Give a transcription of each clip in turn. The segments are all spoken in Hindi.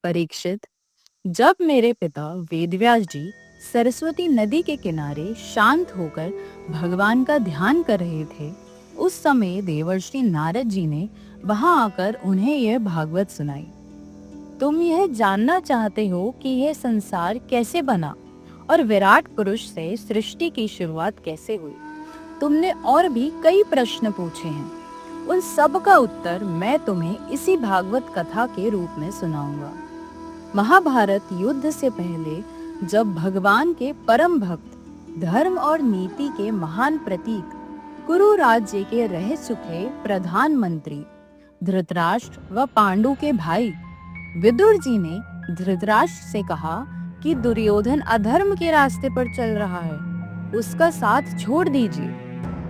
परीक्षित, जब मेरे पिता वेदव्यास जी सरस्वती नदी के किनारे शांत होकर भगवान का ध्यान कर रहे थे, उस समय देवर्षि नारद जी ने वहां आकर उन्हें यह भागवत सुनाई। तुम यह जानना चाहते हो कि यह संसार कैसे बना और विराट पुरुष से सृष्टि की शुरुआत कैसे हुई। तुमने और भी कई प्रश्न पूछे हैं, उन सब का उत्तर मैं तुम्हें इसी भागवत कथा के रूप में सुनाऊंगा। महाभारत युद्ध से पहले जब भगवान के परम भक्त, धर्म और नीति के महान प्रतीक, कुरु राज्य के रह चुके प्रधानमंत्री धृतराष्ट्र व पांडु के भाई विदुर जी ने धृतराष्ट्र से कहा कि दुर्योधन अधर्म के रास्ते पर चल रहा है, उसका साथ छोड़ दीजिए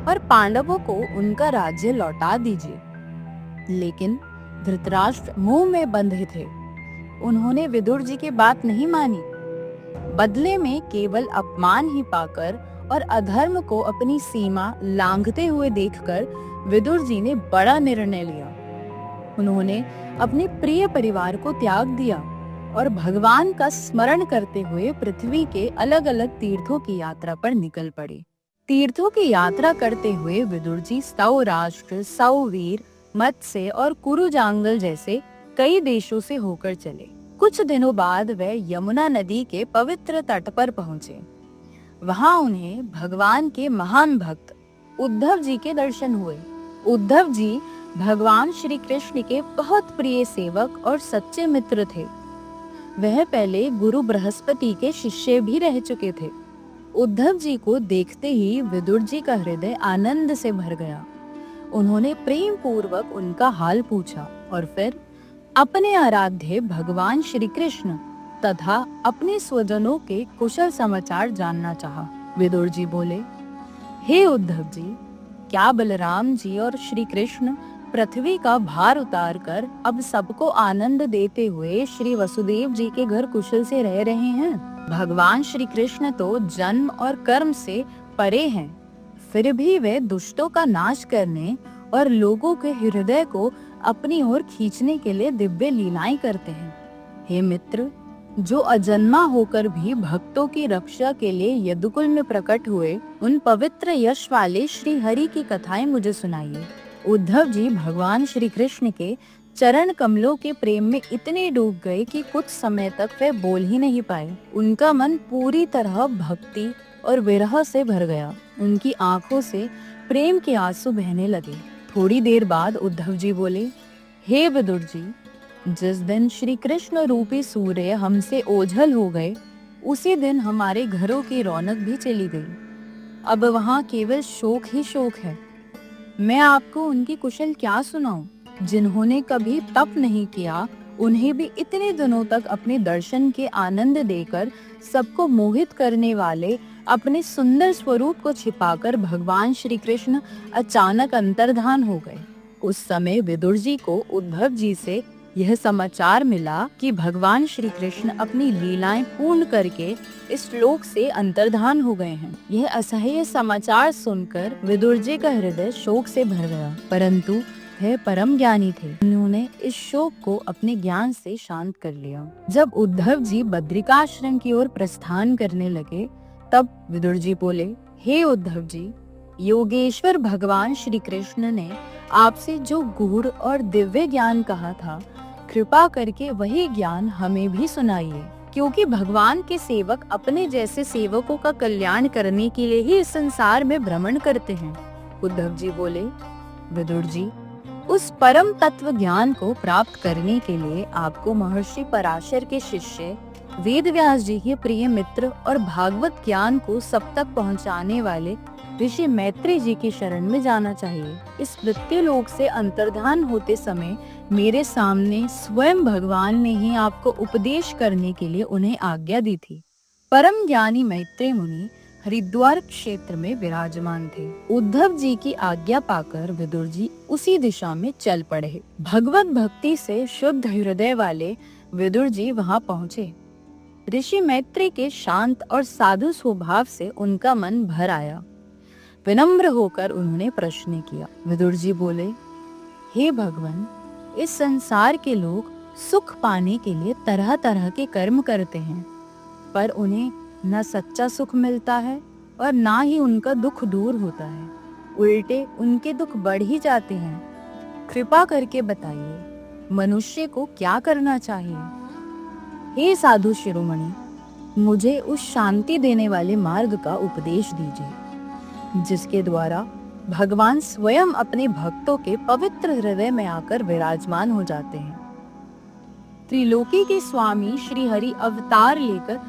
और पांडवों को उनका राज्य लौटा दीजिए। लेकिन धृतराष्ट्र मुंह में बंधे थे। उन्होंने विदुर जी की बात नहीं मानी। बदले में केवल अपमान ही पाकर और अधर्म को अपनी सीमा लांघते हुए देखकर विदुर जी ने बड़ा निर्णय लिया। उन्होंने अपने प्रिय परिवार को त्याग दिया और भगवान का स्मरण करते हुए पृथ्वी के अलग अलग तीर्थों की यात्रा पर निकल पड़े। तीर्थों की यात्रा करते हुए विदुर जी सौराष्ट्र, सौवीर, मत्स्य और कुरुजांगल जैसे कई देशों से होकर चले। कुछ दिनों बाद वे यमुना नदी के पवित्र तट पर पहुंचे। वहां उन्हें भगवान के महान भक्त उद्धव जी के दर्शन हुए। उद्धव जी भगवान श्री कृष्ण के बहुत प्रिय सेवक और सच्चे मित्र थे। वह पहले गुरु बृहस्पति के शिष्य भी रह चुके थे। उद्धव जी को देखते ही विदुर जी का हृदय आनंद से भर गया। उन्होंने प्रेम पूर्वक उनका हाल पूछा और फिर अपने आराध्य भगवान श्री कृष्ण तथा अपने स्वजनों के कुशल समाचार जानना चाहा। विदुर जी बोले, हे उद्धव जी, क्या बलराम जी और श्री कृष्ण पृथ्वी का भार उतारकर अब सबको आनंद देते हुए श्री वसुदेव जी के घर कुशल से रह रहे हैं? भगवान श्री कृष्ण तो जन्म और कर्म से परे हैं, फिर भी वे दुष्टों का नाश करने और लोगों के हृदय को अपनी ओर खींचने के लिए दिव्य लीलाएं करते हैं। हे मित्र, जो अजन्मा होकर भी भक्तों की रक्षा के लिए यदुकुल में प्रकट हुए, उन पवित्र यश वाले श्री हरि की कथाएं मुझे सुनाइए। उद्धव जी भगवान श्री कृष्ण के चरण कमलों के प्रेम में इतने डूब गए कि कुछ समय तक वे बोल ही नहीं पाए। उनका मन पूरी तरह भक्ति और विरह से भर गया। उनकी आंखों से प्रेम के आंसू बहने लगे। थोड़ी देर बाद उद्धव जी बोले, हे विदुर जी, जिस दिन श्री कृष्ण रूपी सूर्य हमसे ओझल हो गए, उसी दिन हमारे घरों की रौनक भी चली गई। अब वहाँ केवल शोक ही शोक है। मैं आपको उनकी कुशल क्या सुनाऊं? जिन्होंने कभी तप नहीं किया, उन्हें भी इतने दिनों तक अपने दर्शन के आनंद देकर सबको मोहित करने वाले अपने सुंदर स्वरूप को छिपाकर भगवान श्री कृष्ण अचानक अंतर्धान हो गए। उस समय विदुर जी को उद्धव जी से यह समाचार मिला कि भगवान श्री कृष्ण अपनी लीलाएं पूर्ण करके इस लोक से अंतर्धान हो गए हैं। यह असह्य समाचार सुनकर विदुर जी का हृदय शोक से भर गया, परंतु वह परम ज्ञानी थे। उन्होंने इस शोक को अपने ज्ञान से शांत कर लिया। जब उद्धव जी बद्रिकाश्रम की ओर प्रस्थान करने लगे, तब विदुर जी बोले, हे उद्धव जी, योगेश्वर भगवान श्री कृष्ण ने आपसे जो गूढ़ और दिव्य ज्ञान कहा था, कृपा करके वही ज्ञान हमें भी सुनाइए, क्योंकि भगवान के सेवक अपने जैसे सेवकों का कल्याण करने के लिए ही इस संसार में भ्रमण करते हैं। उद्धव जी बोले, विदुर जी, उस परम तत्व ज्ञान को प्राप्त करने के लिए आपको महर्षि पराशर के शिष्य वेदव्यास जी के प्रिय मित्र और भागवत ज्ञान को सब तक पहुंचाने वाले ऋषि मैत्री जी की शरण में जाना चाहिए। इस मृत्यु लोक से अंतर्धान होते समय मेरे सामने स्वयं भगवान ने ही आपको उपदेश करने के लिए उन्हें आज्ञा दी थी। परम ज्ञानी मैत्री मुनि हरिद्वार क्षेत्र में विराजमान थे। उद्धव जी की आज्ञा पाकर विदुर जी उसी दिशा में चल पड़े। भगवत भक्ति से शुद्ध हृदय वाले विदुर जी वहां पहुँचे। ऋषि मैत्री के शांत और साधु स्वभाव से उनका मन भर आया। विनम्र होकर उन्होंने प्रश्न किया। विदुर जी बोले, हे भगवान, इस संसार के लोग सुख पाने के लिए तरह तरह के कर्म करते हैं, पर उन्हें न सच्चा सुख मिलता है और ना ही उनका दुख दूर होता है, उल्टे उनके दुख बढ़ ही जाते हैं। कृपा करके बताइए, मनुष्य को क्या करना चाहिए? हे साधु शिरोमणि, मुझे उस शांति देने वाले मार्ग का उपदेश दीजिए, जिसके द्वारा भगवान स्वयं अपने भक्तों के पवित्र हृदय में आकर विराजमान हो जाते हैं। त्रिलोकी के स्वामी श्री हरि अवतार लेकर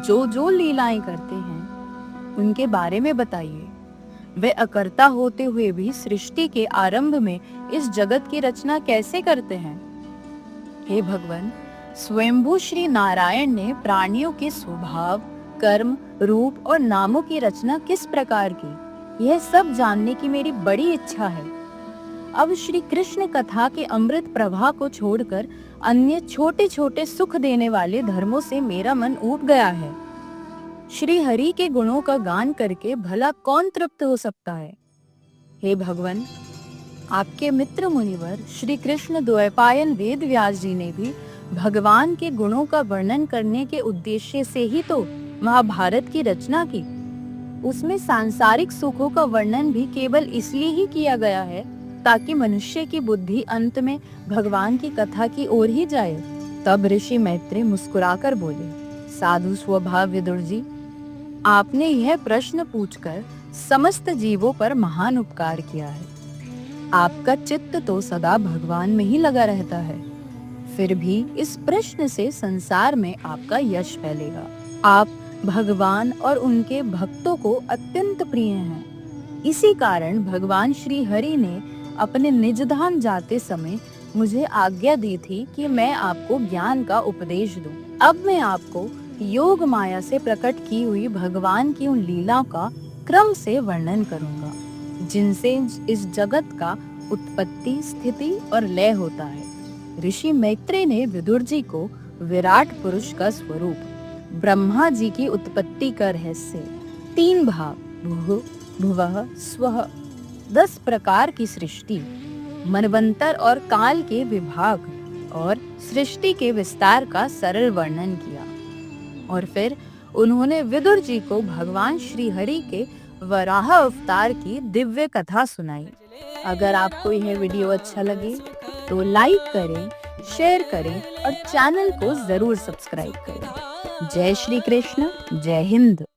जो जो लीलाएं करते हैं, उनके बारे में बताइए। वे अकर्ता होते हुए भी सृष्टि के आरंभ में इस जगत की रचना कैसे करते हैं? हे भगवान, स्वयंभू श्री नारायण ने प्राणियों के स्वभाव, कर्म, रूप और नामों की रचना किस प्रकार की, यह सब जानने की मेरी बड़ी इच्छा है। अब श्री कृष्ण कथा के अमृत प्रवाह को छोड़कर अन्य छोटे छोटे सुख देने वाले धर्मों से मेरा मन ऊब गया है। श्री हरि के गुणों का गान करके भला कौन तृप्त हो सकता है? हे भगवान, आपके मित्र मुनिवर श्री कृष्ण द्वैपायन वेद व्यास जी ने भी भगवान के गुणों का वर्णन करने के उद्देश्य से ही तो महाभारत की रचना की। उसमें सांसारिक सुखों का वर्णन भी केवल इसलिए ही किया गया है ताकि मनुष्य की बुद्धि अंत में भगवान की कथा की ओर ही जाए। तब ऋषि मैत्रेय मुस्कुराकर बोले, साधु स्वभाव विदुर जी, आपने यह प्रश्न पूछकर समस्त जीवों पर महान उपकार किया है। आपका चित्त तो सदा भगवान में ही लगा रहता है, फिर भी इस प्रश्न से संसार में आपका यश फैलेगा। आप भगवान और उनके भक्तों को अत्यंत प्रिय हैं। इसी कारण भगवान श्री हरि ने अपने निज धाम जाते समय मुझे आज्ञा दी थी कि मैं आपको ज्ञान का उपदेश दूं। अब मैं आपको योग माया से प्रकट की हुई भगवान की उन लीलाओं का क्रम से वर्णन करूंगा, जिनसे इस जगत का उत्पत्ति, स्थिति और लय होता है। ऋषि मैत्रेय ने विदुर जी को विराट पुरुष का स्वरूप, ब्रह्मा जी की उत्पत्ति का रहस्य, 3 भाग भूः, भुवः, स्वः, 10 प्रकार की सृष्टि, मनवंतर और काल के विभाग और सृष्टि के विस्तार का सरल वर्णन किया। और फिर उन्होंने विदुर जी को भगवान श्री हरि के वराह अवतार की दिव्य कथा सुनाई। अगर आपको यह वीडियो अच्छा लगे तो लाइक करें, शेयर करें और चैनल को जरूर सब्सक्राइब करें। जय श्री कृष्ण, जय हिंद।